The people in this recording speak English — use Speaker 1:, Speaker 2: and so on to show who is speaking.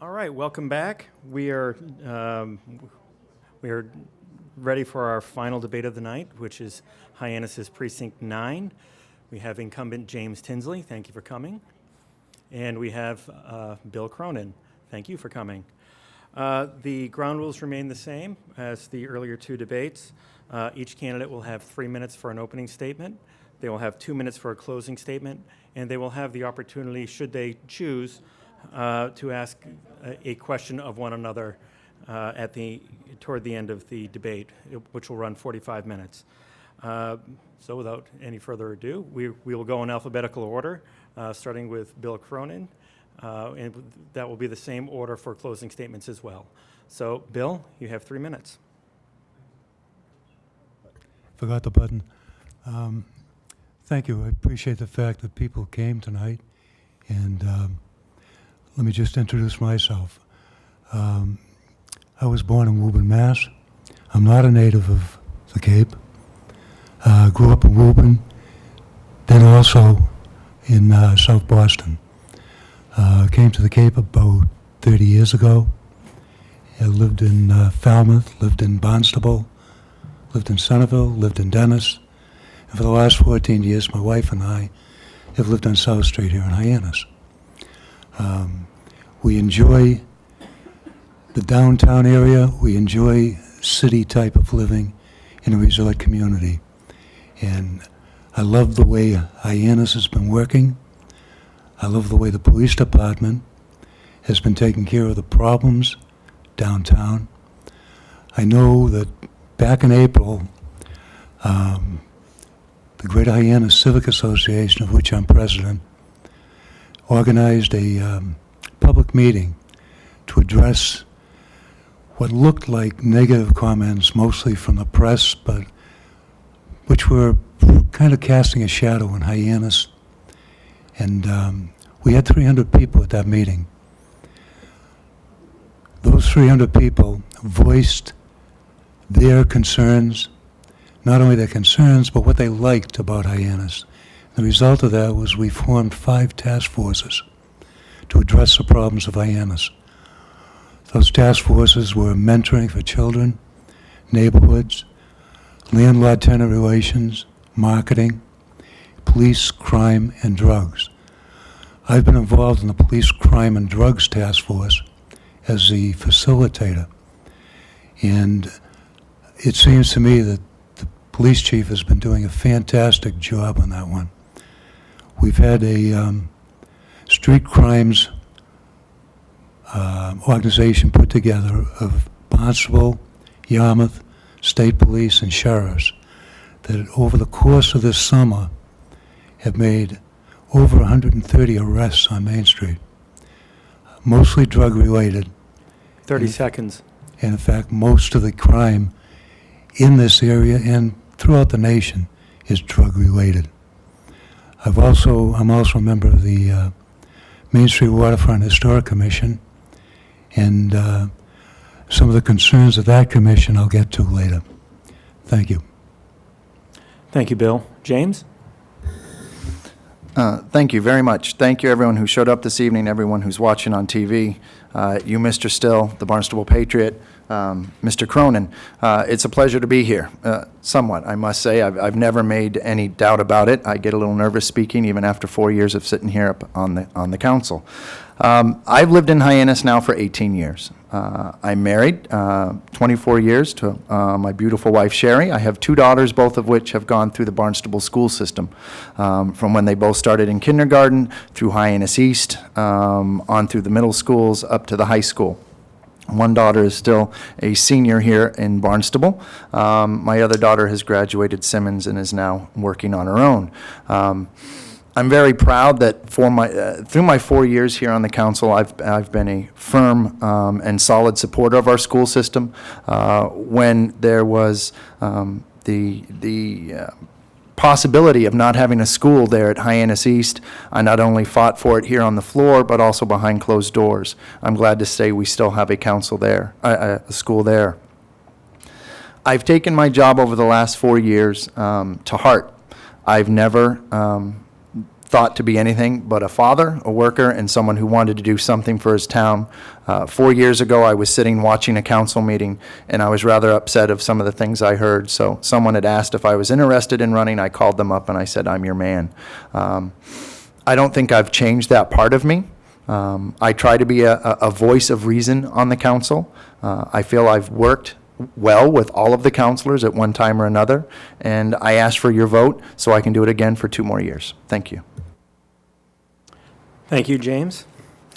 Speaker 1: All right, welcome back. We are ready for our final debate of the night, which is Hyannis's Precinct 9. We have incumbent James Tinsley. Thank you for coming. And we have Bill Cronin. Thank you for coming. The ground rules remain the same as the earlier two debates. Each candidate will have 3 minutes for an opening statement. They will have 2 minutes for a closing statement, and they will have the opportunity, should they choose, to ask a question of one another toward the end of the debate, which will run 45 minutes. So without any further ado, we will go in alphabetical order, starting with Bill Cronin, and that will be the same order for closing statements as well. So, Bill, you have 3 minutes.
Speaker 2: Forgot the button. Thank you. I appreciate the fact that people came tonight, and let me just introduce myself. I was born in Woburn, Mass. I'm not a native of the Cape. Grew up in Woburn, then also in South Boston. Came to the Cape about 30 years ago. I lived in Falmouth, lived in Barnstable, lived in Centerville, lived in Dennis. And for the last 14 years, my wife and I have lived on South Street here in Hyannis. We enjoy the downtown area. We enjoy city type of living in a resort community. And I love the way Hyannis has been working. I love the way the police department has been taking care of the problems downtown. I know that back in April, the Greater Hyannis Civic Association, of which I'm president, organized a public meeting to address what looked like negative comments, mostly from the press, but which were kind of casting a shadow on Hyannis. And we had 300 people at that meeting. Those 300 people voiced their concerns, not only their concerns, but what they liked about Hyannis. The result of that was we formed 5 task forces to address the problems of Hyannis. Those task forces were mentoring for children, neighborhoods, landlord-tenant relations, marketing, police, crime, and drugs. I've been involved in the police, crime, and drugs task force as the facilitator. And it seems to me that the police chief has been doing a fantastic job on that one. We've had a street crimes organization put together of Barnstable, Yarmouth, state police, and sheriffs that over the course of this summer have made over 130 arrests on Main Street, mostly drug-related.
Speaker 1: 30 seconds.
Speaker 2: And in fact, most of the crime in this area and throughout the nation is drug-related. I'm also a member of the Main Street Waterfront Historic Commission, and some of the concerns of that commission I'll get to later. Thank you.
Speaker 1: Thank you, Bill. James?
Speaker 3: Thank you very much. Thank you, everyone who showed up this evening, everyone who's watching on TV. You, Mr. Still, the Barnstable Patriot, Mr. Cronin. It's a pleasure to be here, somewhat, I must say. I've never made any doubt about it. I get a little nervous speaking, even after 4 years of sitting here up on the council. I've lived in Hyannis now for 18 years. I'm married 24 years to my beautiful wife, Sherry. I have 2 daughters, both of which have gone through the Barnstable school system, from when they both started in kindergarten, through Hyannis East, on through the middle schools, up to the high school. One daughter is still a senior here in Barnstable. My other daughter has graduated Simmons and is now working on her own. I'm very proud that through my 4 years here on the council, I've been a firm and solid supporter of our school system. When there was the possibility of not having a school there at Hyannis East, I not only fought for it here on the floor, but also behind closed doors. I'm glad to say we still have a council there, a school there. I've taken my job over the last 4 years to heart. I've never thought to be anything but a father, a worker, and someone who wanted to do something for his town. 4 years ago, I was sitting watching a council meeting, and I was rather upset of some of the things I heard. So someone had asked if I was interested in running. I called them up and I said, I'm your man. I don't think I've changed that part of me. I try to be a voice of reason on the council. I feel I've worked well with all of the councilors at one time or another, and I ask for your vote so I can do it again for 2 more years. Thank you.
Speaker 1: Thank you, James.